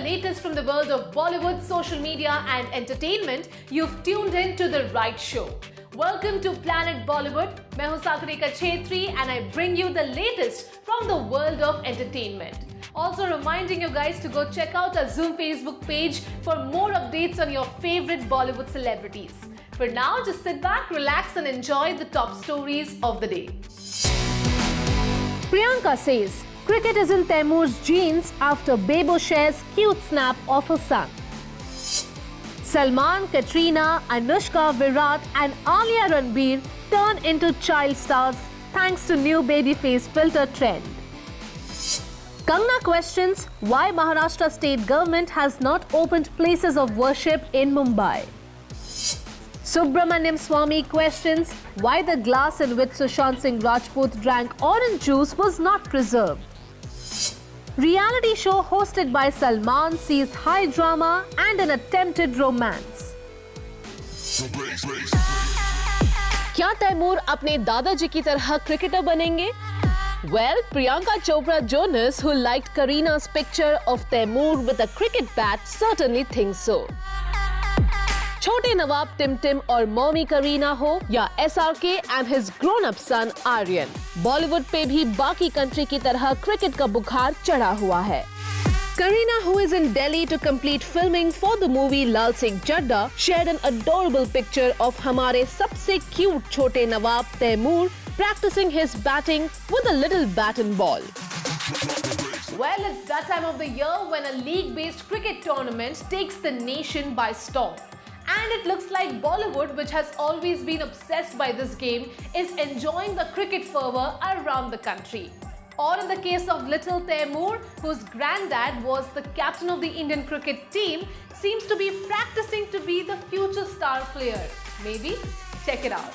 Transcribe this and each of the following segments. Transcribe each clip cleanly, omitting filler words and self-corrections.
latest from the world of Bollywood, social media and entertainment, you've tuned in to the right show. Welcome to Planet Bollywood. मैं हूं Sagarika Chhetri and I bring you the latest from the world of entertainment. Also reminding you guys to go check out our Zoom Facebook page for more updates on your favorite Bollywood celebrities. For now, just sit back, relax and enjoy the top stories of the day. Priyanka says, cricket is in Taimur's genes after Bebo shares cute snap of her son. Salman, Katrina, Anushka, Virat and Alia Ranbir turn into child stars thanks to new babyface filter trend. Kangna questions why Maharashtra state government has not opened places of worship in Mumbai. Subramaniam Swamy questions why the glass in which Sushant Singh Rajput drank orange juice was not preserved. Reality show hosted by Salman sees high drama and an attempted romance. क्या तैमूर अपने दादाजी की तरह cricketer बनेंगे? Well, Priyanka Chopra Jonas, who liked Kareena's picture of Taimur with a cricket bat, certainly thinks so. छोटे नवाब Tim Tim और mommy Kareena हो या SRK and his grown-up son Aryan, Bollywood पे भी बाकी कंट्री की तरह क्रिकेट का बुखार चढ़ा हुआ है. Kareena, who is in Delhi to complete filming for the movie Lal Singh Chadda, shared an adorable picture of हमारे सबसे cute छोटे नवाब Taimur practicing his batting with a little bat and ball. Well, it's that time of the year when a league-based cricket tournament takes the nation by storm. And it looks like Bollywood, which has always been obsessed by this game, is enjoying the cricket fervor around the country. Or in the case of little Taimur, whose granddad was the captain of the Indian cricket team, seems to be practicing to be the future star player. Maybe? Check it out.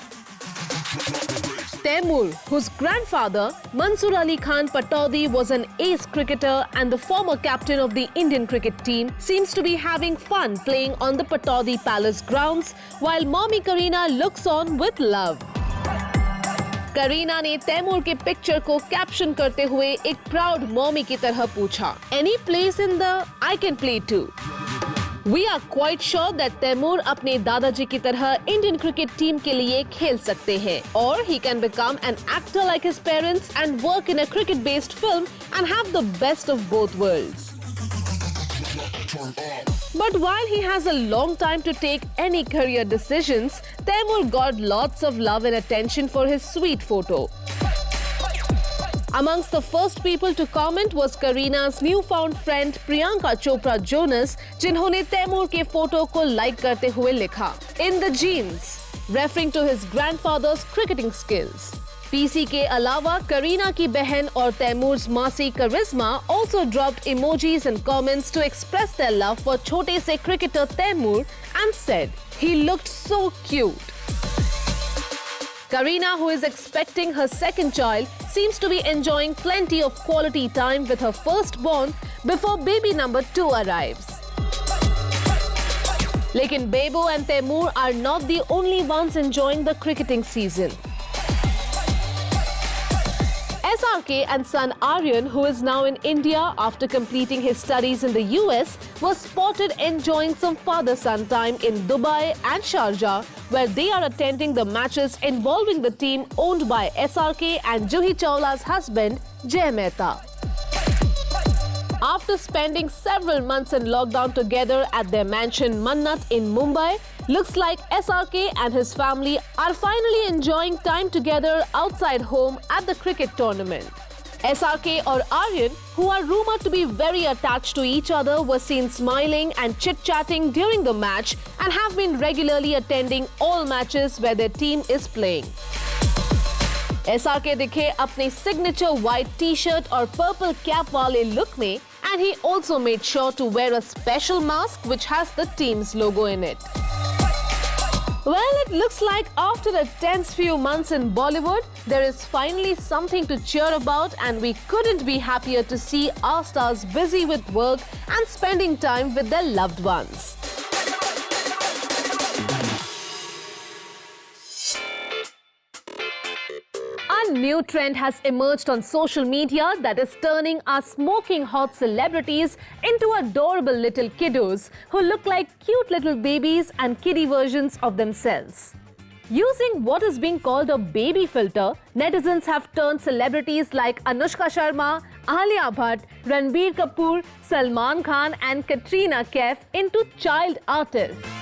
Taimur, whose grandfather, Mansur Ali Khan Pataudi, was an ace cricketer and the former captain of the Indian cricket team, seems to be having fun playing on the Pataudi Palace grounds, while mommy Kareena looks on with love. Kareena ने तैमूर के picture को caption करते हुए एक proud mommy की तरह पूछा, Any place in the I can play too. We are quite sure that Taimur अपने दादाजी की तरह इंडियन क्रिकेट टीम के लिए खेल सकते हैं, or he can become an actor like his parents and work in a cricket-based film and have the best of both worlds. But while he has a long time to take any career decisions, Taimur got lots of love and attention for his sweet photo. Amongst the first people to comment was Kareena's newfound friend Priyanka Chopra Jonas, जिन्होंने तैमूर के photo को like करते हुए लिखा, In the genes, referring to his grandfather's cricketing skills. PC के अलावा करीना की बहन और तैमूर्स मासी करिश्मा also dropped emojis and comments to express their love for छोटे से cricketer Taimur and said he looked so cute. Kareena, who is expecting her second child, seems to be enjoying plenty of quality time with her firstborn before baby number 2 arrives. लेकिन Bebo and Taimur are not the only ones enjoying the cricketing season. SRK and son Aryan, who is now in India after completing his studies in the US, was spotted enjoying some father-son time in Dubai and Sharjah, where they are attending the matches involving the team owned by SRK and Juhi Chawla's husband, Jay Mehta. After spending several months in lockdown together at their mansion Mannat in Mumbai, looks like SRK and his family are finally enjoying time together outside home at the cricket tournament. SRK or Aryan, who are rumored to be very attached to each other, were seen smiling and chit-chatting during the match and have been regularly attending all matches where their team is playing. SRK दिखे अपने signature white t-shirt और purple cap वाले look में, and he also made sure to wear a special mask which has the team's logo in it. Well, it looks like after a tense few months in Bollywood, there is finally something to cheer about, and we couldn't be happier to see our stars busy with work and spending time with their loved ones. new trend has emerged on social media that is turning our smoking hot celebrities into adorable little kiddos who look like cute little babies and kiddie versions of themselves. Using what is being called a baby filter, netizens have turned celebrities like Anushka Sharma, Alia Bhatt, Ranbir Kapoor, Salman Khan and Katrina Kaif into child artists.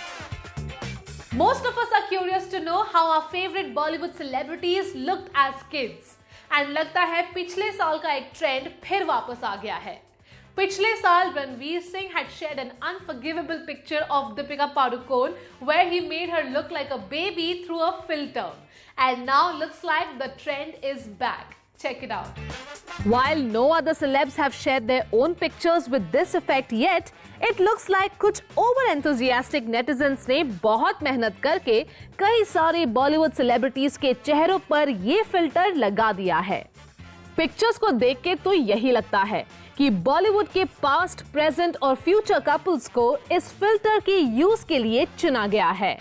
Most of us are curious to know how our favorite Bollywood celebrities looked as kids. And लगता है पिछले साल का एक trend फिर वापस आ गया है. पिछले साल Ranveer Singh had shared an unforgivable picture of Deepika Padukone where he made her look like a baby through a filter. And now looks like the trend is back. Check it out. While no other celebs have shared their own pictures with this effect yet, it looks like कुछ over enthusiastic netizens ने बहुत मेहनत करके कई सारे Bollywood celebrities के चेहरों पर ये फिल्टर लगा दिया है. पिक्चर्स को देख के तो यही लगता है कि बॉलीवुड के पास्ट, प्रेजेंट और फ्यूचर कपल्स को इस फिल्टर के यूज के लिए चुना गया है.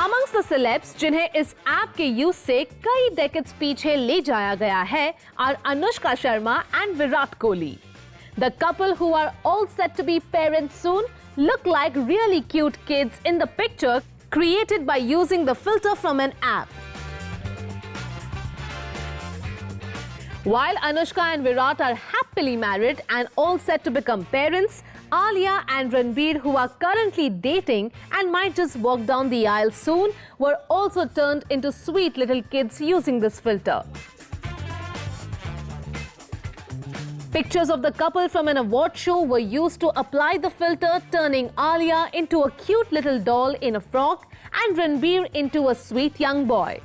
Amongst the celebs जिन्हें इस ऐप के यूज से कई डेकेड्स पीछे ले जाया गया है are Anushka Sharma and Virat Kohli. The couple, who are all set to be parents soon, look like really cute kids in the picture created by using the filter from an app. While Anushka and Virat are happily married and all set to become parents, Alia and Ranbir, who are currently dating and might just walk down the aisle soon, were also turned into sweet little kids using this filter. Pictures of the couple from an award show were used to apply the filter, turning Alia into a cute little doll in a frock and Ranbir into a sweet young boy.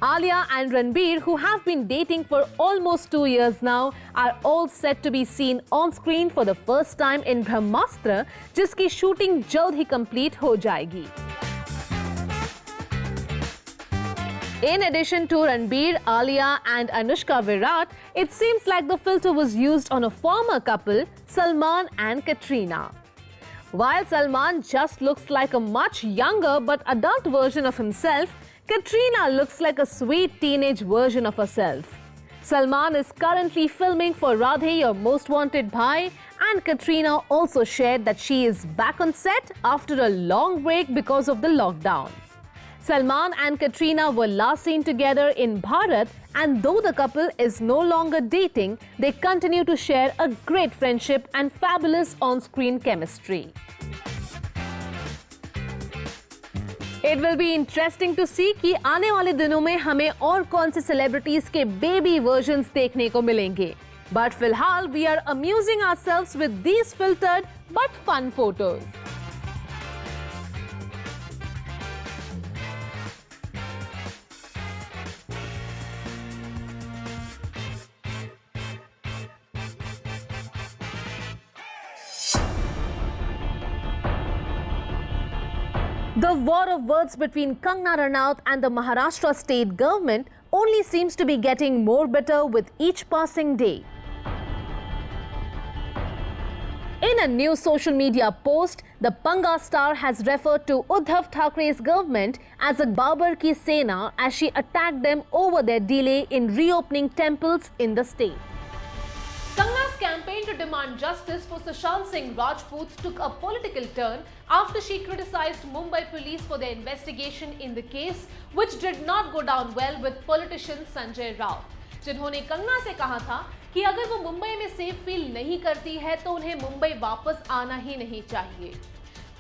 Alia and Ranbir, who have been dating for almost 2 years now, are all set to be seen on screen for the first time in Brahmastra, जिसकी shooting जल्द ही complete हो जाएगी. In addition to Ranbir, Alia and Anushka Virat, it seems like the filter was used on a former couple, Salman and Katrina. While Salman just looks like a much younger but adult version of himself, Katrina looks like a sweet teenage version of herself. Salman is currently filming for Radhe Your Most Wanted Bhai, and Katrina also shared that she is back on set after a long break because of the lockdown. Salman and Katrina were last seen together in Bharat, and though the couple is no longer dating, they continue to share a great friendship and fabulous on-screen chemistry. It will be interesting to see कि आने वाले दिनों में हमें और कौन से celebrities के बेबी वर्जन्स देखने को मिलेंगे. But फिलहाल we are amusing ourselves with these filtered but fun photos. The war of words between Kangana Ranaut and the Maharashtra state government only seems to be getting more bitter with each passing day. In a new social media post, the Panga star has referred to Uddhav Thackeray's government as a Babar ki Sena as she attacked them over their delay in reopening temples in the state. Kangana's campaign to demand justice for Sushant Singh Rajput took a political turn after she criticized Mumbai police for their investigation in the case, which did not go down well with politician Sanjay Raut, जिन्होंने कंगना से कहा था कि अगर वो मुंबई में safe feel नहीं करती है तो उन्हें मुंबई वापस आना ही नहीं चाहिए.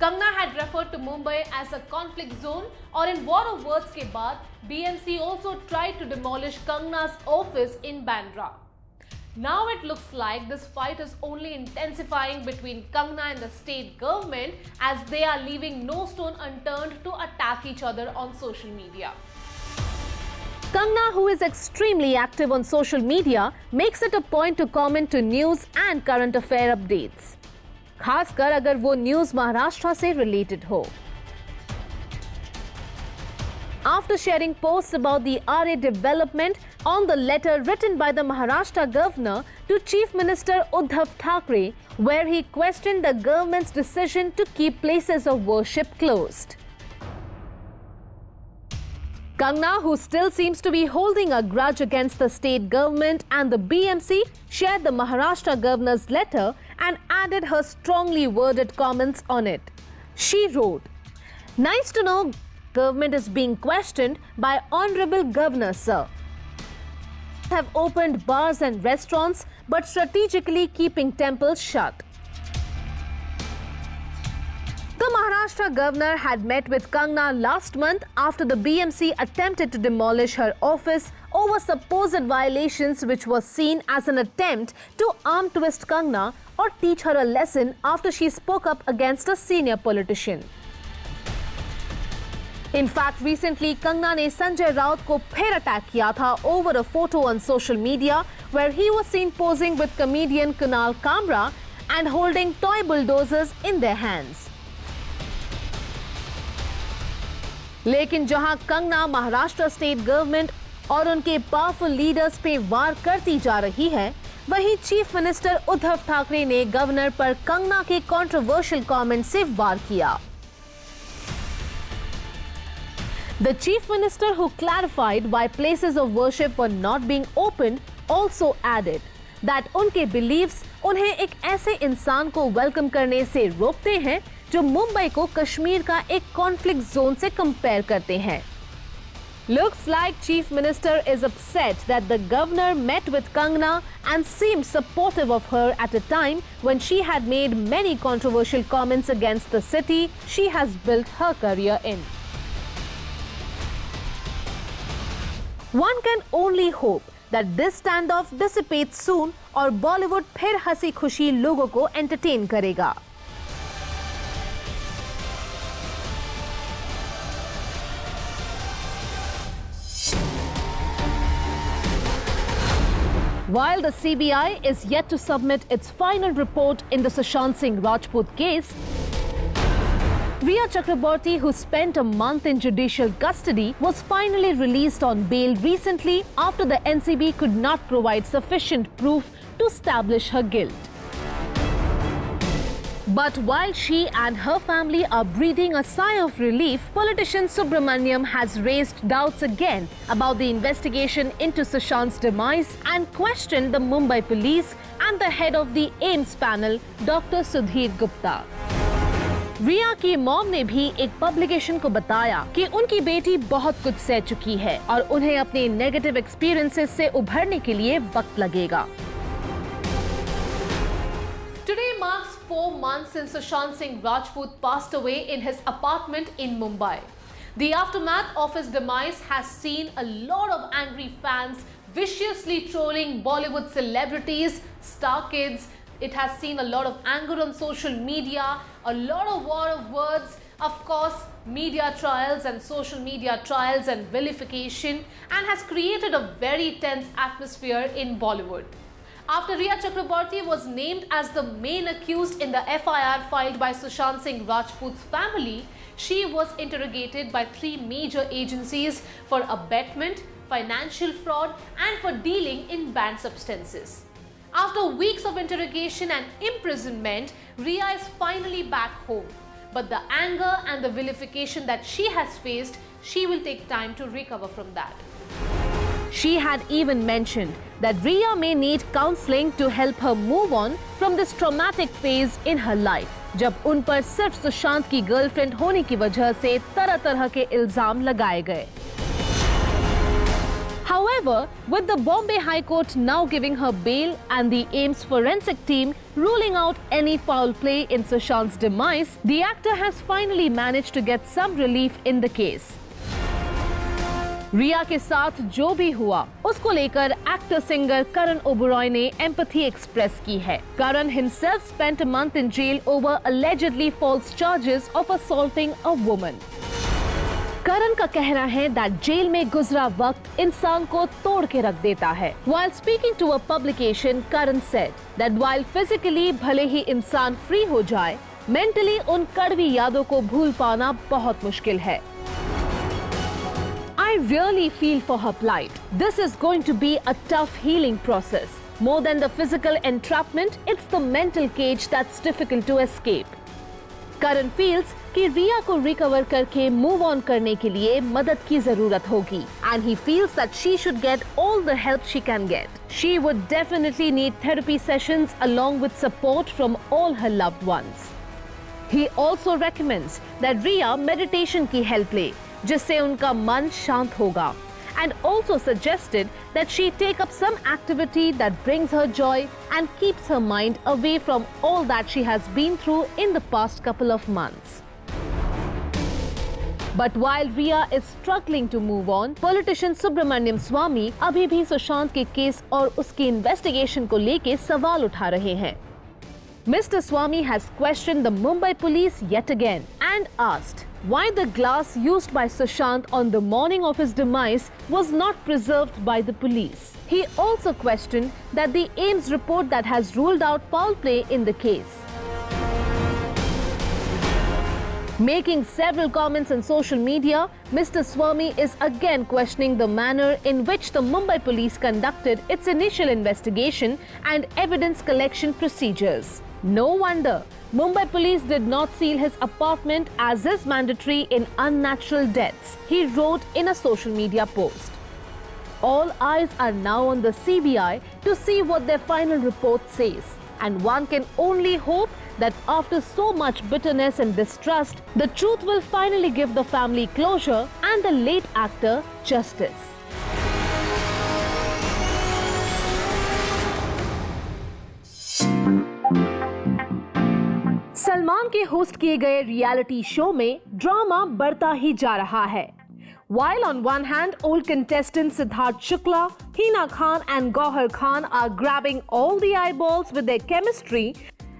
Kangana had referred to Mumbai as a conflict zone, और in war of words के बाद BMC also tried to demolish Kangana's office in Bandra. Now it looks like this fight is only intensifying between Kangana and the state government, as they are leaving no stone unturned to attack each other on social media. Kangana, who is extremely active on social media, makes it a point to comment to news and current affair updates. खासकर अगर वो news Maharashtra से related हो. After sharing posts about the RA development on the letter written by the Maharashtra governor to Chief Minister Uddhav Thackeray, where he questioned the government's decision to keep places of worship closed. Kangna, who still seems to be holding a grudge against the state government and the BMC, shared the Maharashtra governor's letter and added her strongly worded comments on it. She wrote, "Nice to know government is being questioned by Honorable Governor, sir. Have opened bars and restaurants but strategically keeping temples shut." The Maharashtra governor had met with Kangna last month after the BMC attempted to demolish her office over supposed violations, which was seen as an attempt to arm twist Kangna or teach her a lesson after she spoke up against a senior politician. In fact, recently Kangna ने Sanjay Raut को फिर attack किया था over a photo on social media where he was seen posing with comedian Kunal Kamra and holding toy bulldozers in their hands. लेकिन जहां Kangana Maharashtra state government और उनके powerful leaders पे वार करती जा रही है, वहीं चीफ मिनिस्टर उद्धव ठाकरे ने गवर्नर पर कंगना के कंट्रोवर्शियल कमेंट से वार किया। The chief minister, who clarified why places of worship were not being opened, also added that उनके beliefs उन्हें एक ऐसे इंसान को वेलकम करने से रोकते हैं जो मुंबई को कश्मीर का एक कॉन्फ्लिक्ट जोन से कंपेयर करते हैं। Looks like Chief Minister is upset that the governor met with Kangna and seemed supportive of her at a time when she had made many controversial comments against the city she has built her career in. One can only hope that this standoff dissipates soon और बॉलीवुड फिर हंसी खुशी लोगों को entertain करेगा। While the CBI is yet to submit its final report in the Sushant Singh Rajput case, Rhea Chakraborty, who spent a month in judicial custody, was finally released on bail recently after the NCB could not provide sufficient proof to establish her guilt. But while she and her family are breathing a sigh of relief, politician Subramaniam has raised doubts again about the investigation into Sushant's demise and questioned the Mumbai police and the head of the AIMS panel, Dr. Sudhir Gupta. रिया की mom ने भी एक publication को बताया कि उनकी बेटी बहुत कुछ सह चुकी है और उन्हें अपने नेगेटिव एक्सपीरियंसेस से उभरने के लिए वक्त लगेगा। Today marks 4 months since Sushant Singh Rajput passed away in his apartment in Mumbai. The aftermath of his demise has seen a lot of angry fans viciously trolling Bollywood celebrities, star kids. It has seen a lot of anger on social media, a lot of war of words, of course, media trials and social media trials and vilification, and has created a very tense atmosphere in Bollywood. After Rhea Chakraborty was named as the main accused in the FIR filed by Sushant Singh Rajput's family, she was interrogated by 3 major agencies for abetment, financial fraud, and for dealing in banned substances. After weeks of interrogation and imprisonment, Rhea is finally back home. But the anger and the vilification that she has faced, she will take time to recover from that. She had even mentioned that Rhea may need counseling to help her move on from this traumatic phase in her life, जब उन पर सिर्फ सुशांत की girlfriend होने की वजह से तरह-तरह के इल्जाम लगाए गए। However, with the Bombay High Court now giving her bail and the AIMS forensic team ruling out any foul play in Sushant's demise, the actor has finally managed to get some relief in the case. रिया के साथ जो भी हुआ उसको लेकर actor singer करण ओबेरॉय ने empathy express की है। करण himself spent a month in jail over allegedly false charges of assaulting a woman. करण का कहना है that जेल में गुजरा वक्त इंसान को तोड़ के रख देता है। While speaking to a publication, Karan said that while physically भले ही इंसान फ्री हो जाए, mentally उन कड़वी यादों को भूल पाना बहुत मुश्किल है। I really feel for her plight. This is going to be a tough healing process. More than the physical entrapment, it's the mental cage that's difficult to escape. Karan feels कि रिया को रिकवर करके move on करने के लिए मदद की जरूरत होगी and he feels that she should get all the help she can get. She would definitely need therapy sessions along with support from all her loved ones. He also recommends that Riya meditation की help ले, जिससे उनका मन शांत होगा. And also suggested that she take up some activity that brings her joy and keeps her mind away from all that she has been through in the past couple of months. But while Riya is struggling to move on, politician Subramaniam Swamy अभी भी सुशांत के case और उसकी investigation को लेके सवाल उठा रहे हैं. Mr. Swamy has questioned the Mumbai police yet again and asked why the glass used by Sushant on the morning of his demise was not preserved by the police. He also questioned that the AIMS report that has ruled out foul play in the case. Making several comments on social media, Mr. Swamy is again questioning the manner in which the Mumbai police conducted its initial investigation and evidence collection procedures. No wonder Mumbai police did not seal his apartment as is mandatory in unnatural deaths, he wrote in a social media post. All eyes are now on the CBI to see what their final report says. And one can only hope that after so much bitterness and distrust, the truth will finally give the family closure and the late actor justice. Salman के host किए गए reality show में drama बढ़ता ही जा रहा है. While on one hand, old contestants Siddharth Shukla, Hina Khan and Gauhar Khan are grabbing all the eyeballs with their chemistry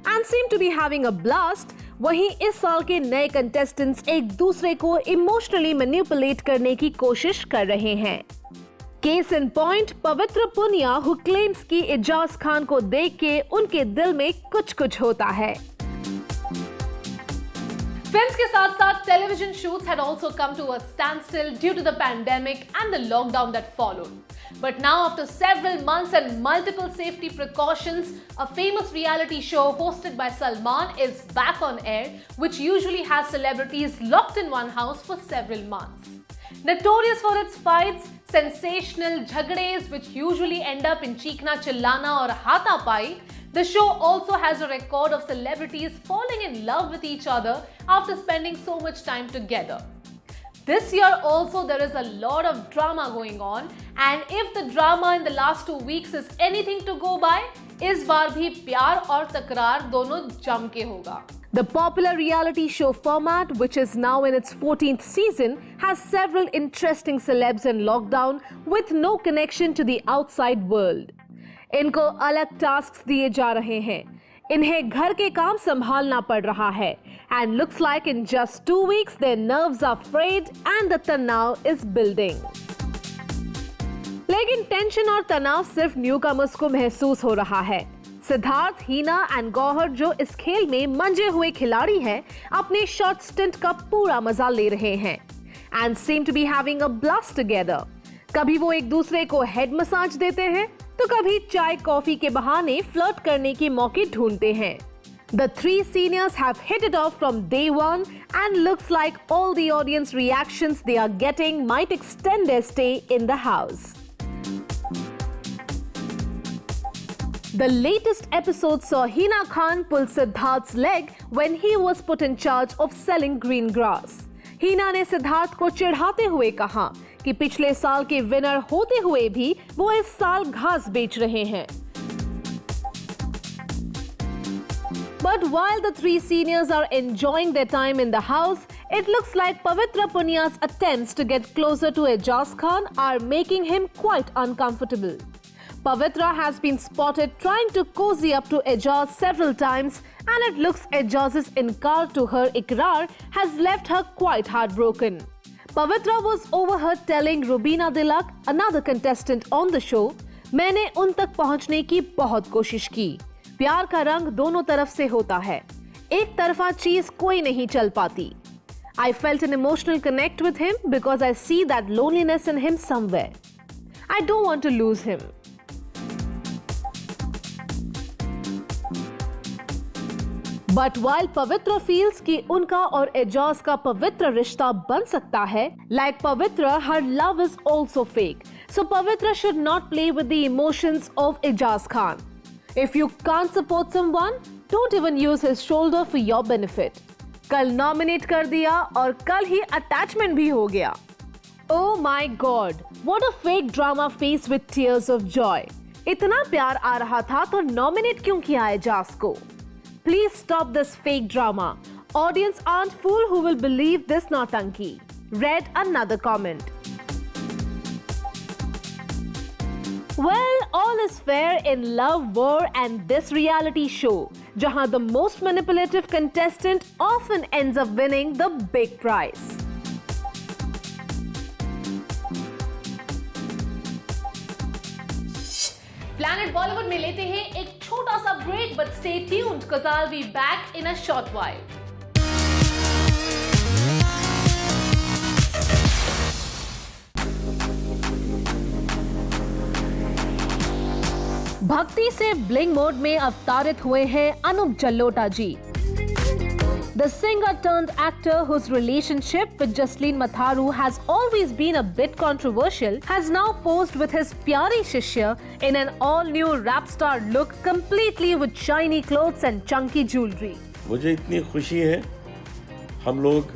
and seem to be having a blast, वहीं इस साल के नए contestants एक दूसरे को emotionally manipulate करने की कोशिश कर रहे हैं. Case in point, पवित्र पुनिया who claims कि एजाज खान को देख के उनके दिल में कुछ होता है. Films के साथ साथ television shoots had also come to a standstill due to the pandemic and the lockdown that followed. But now, after several months and multiple safety precautions, a famous reality show hosted by Salman is back on air, which usually has celebrities locked in one house for several months. Notorious for its fights, sensational jhagades which usually end up in cheekna chillana or hatapai, the show also has a record of celebrities falling in love with each other after spending so much time together. This year also there is a lot of drama going on, and if the drama in the last 2 weeks is anything to go by, इस बार भी प्यार और तकरार दोनों जम के होगा. The popular reality show format, which is now in its 14th season, has several interesting celebs in lockdown with no connection to the outside world. इनको अलग टास्क्स दिए जा रहे हैं. इन्हें घर के काम संभालना पड़ रहा है. And looks like in just 2 weeks their nerves are frayed and the तनाव is building. लेकिन टेंशन और तनाव सिर्फ न्यूकमर्स को महसूस हो रहा है. सिद्धार्थ, हीना एंड गौहर जो इस खेल में मंजे हुए खिलाड़ी हैं, अपने शॉर्ट स्टिंट का पूरा मजा ले रहे हैं. And seem to be having a blast together. कभी वो एक दूसरे को हेड मसाज देते हैं, तो कभी चाय कॉफी के बहाने फ्लर्ट करने के मौके ढूंढते हैं. The three seniors have hit it off from day one and looks like all the audience reactions they are getting might extend their stay in the house. The latest episode saw Hina Khan pull Siddharth's leg when he was put in charge of selling green grass. Hina ने सिद्धार्थ को चिढ़ाते हुए कहा कि पिछले साल के winner होते हुए भी वो इस साल घास बेच रहे हैं. But while the three seniors are enjoying their time in the house, it looks like Pavitra Punya's attempts to get closer to Ejaz Khan are making him quite uncomfortable. Pavitra has been spotted trying to cozy up to Ejaz several times, and it looks Ejaz's inkar to her ikrar has left her quite heartbroken. Pavitra was overheard telling Rubina Dilak, another contestant on the show, मैंने उन तक पहुंचने की बहुत कोशिश की. प्यार का रंग दोनों तरफ से होता है. एक तरफा चीज कोई नहीं चल पाती. I felt an emotional connect with him because I see that loneliness in him somewhere. I don't want to lose him. But while पवित्र फील्स कि उनका और एजाज का पवित्र रिश्ता बन सकता है, लाइक पवित्र, हर love is also fake. So Pavitra should not play with the emotions of Ijaz Khan. If you can't support someone, don't even use his shoulder for your benefit. कल नॉमिनेट कर दिया और कल ही अटैचमेंट भी हो गया. Oh my God! What a fake drama face with tears of joy. इतना प्यार आ रहा था तो नॉमिनेट क्यों किया एजाज को? Please stop this fake drama. Audience aren't fool who will believe this nautanki. Read another comment. Well, all is fair in love, war and this reality show, jahan the most manipulative contestant often ends up winning the big prize. Planet Bollywood में लेते हैं एक छोटा सा break, but stay tuned because I'll be back in a short while. भक्ति से bling mode में अवतारित हुए हैं अनूप जलोटा जी. The singer turned actor whose relationship with Jasleen Matharu has always been a bit controversial has now posed with his pyari shishya in an all-new rap star look completely with shiny clothes and chunky jewelry. मुझे इतनी खुशी है, हम लोग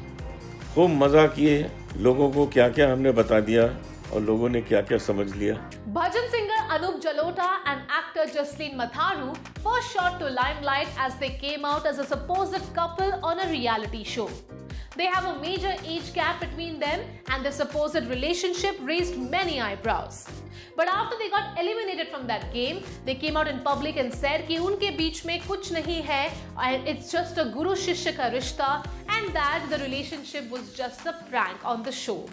खूब मजा किए, लोगों को क्या-क्या हमने बता दिया और लोगों ने क्या-क्या समझ लिया. Bhajan singer Anup Jalota and actor Jasleen Matharu first shot to limelight as they came out as a supposed couple on a reality show. They have a major age gap between them and their supposed relationship raised many eyebrows. But after they got eliminated from that game, they came out in public and said कि उनके बीच में कुछ नहीं है and it's just a guru shishya का रिश्ता and that the relationship was just a prank on the show.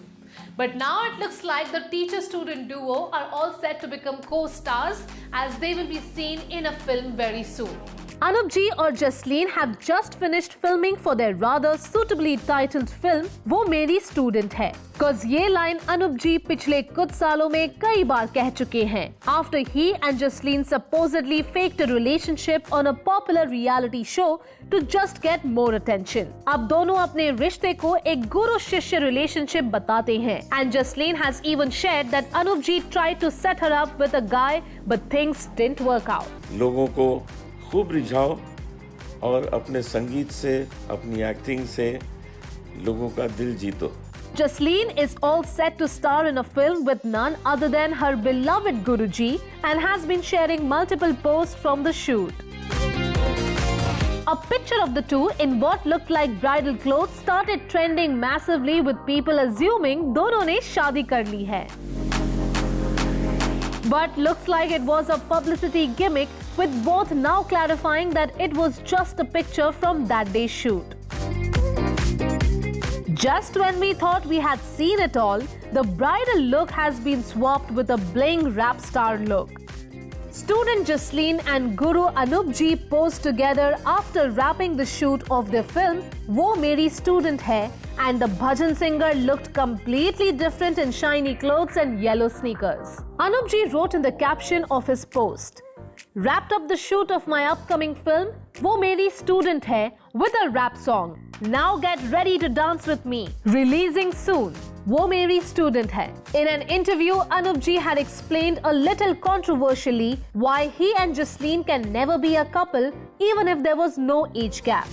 But now it looks like the teacher-student duo are all set to become co-stars as they will be seen in a film very soon. Anup ji और Jasleen have just finished filming for their rather suitably titled film वो मेरी student है. Cause ये line Anoop जी पिछले कुछ सालों में कई बार कह चुके हैं. After he and Jasleen supposedly faked a relationship on a popular reality show to just get more attention. अब दोनों अपने रिश्ते को एक गुरु शिष्य रिलेशनशिप बताते हैं. And Jasleen has even shared that Anup ji tried to set her up with a guy but things didn't work out. लोगों को खूब रिझाओ और अपने संगीत से, अपनी एक्टिंग से लोगों का दिल जीतो. Jasleen is all set to star in a film with none other than her beloved Guruji and has been sharing multiple posts from the shoot. A picture of the two in what looked like bridal clothes started trending massively with people assuming दोनों ने शादी कर ली है. But looks like it was a publicity gimmick, with both now clarifying that it was just a picture from that day's shoot. Just when we thought we had seen it all, the bridal look has been swapped with a bling rap star look. Student Jasleen and Guru Anup ji posed together after wrapping the shoot of their film वो मेरी student है, and the bhajan singer looked completely different in shiny clothes and yellow sneakers. Anup ji wrote in the caption of his post, "Wrapped up the shoot of my upcoming film वो मेरी student है with a rap song. Now get ready to dance with me. Releasing soon. वो मेरी student है." In an interview, Anup ji had explained a little controversially why he and Jasleen can never be a couple even if there was no age gap.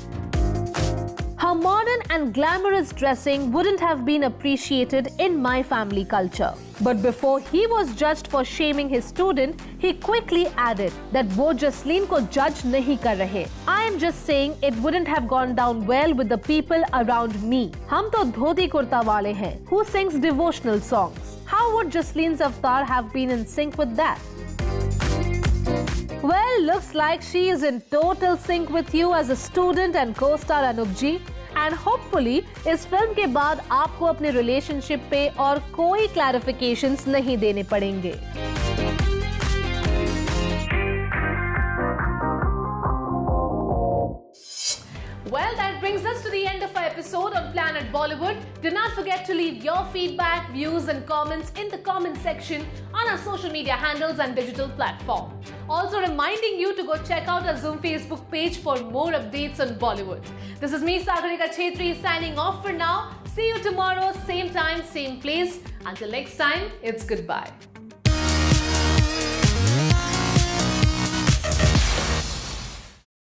Her modern and glamorous dressing wouldn't have been appreciated in my family culture. But before he was judged for shaming his student, he quickly added that वो Jasleen को judge नहीं कर रहे. I am just saying it wouldn't have gone down well with the people around me. हम तो धोती कुर्ता वाले हैं. Who sings devotional songs? How would Jasleen's avatar have been in sync with that? Well, looks like she is in total sync with you as a student and co-star Anup ji. And hopefully इस film के बाद आपको अपने relationship पे और कोई clarifications नहीं देने पड़ेंगे. Well, that brings us to the end of our episode on Planet Bollywood. Do not forget to leave your feedback, views and comments in the comment section on our social media handles and digital platform. Also reminding you to go check out our Zoom Facebook page for more updates on Bollywood. This is me, Sagarika Chetri, signing off for now. See you tomorrow, same time, same place. Until next time, it's goodbye.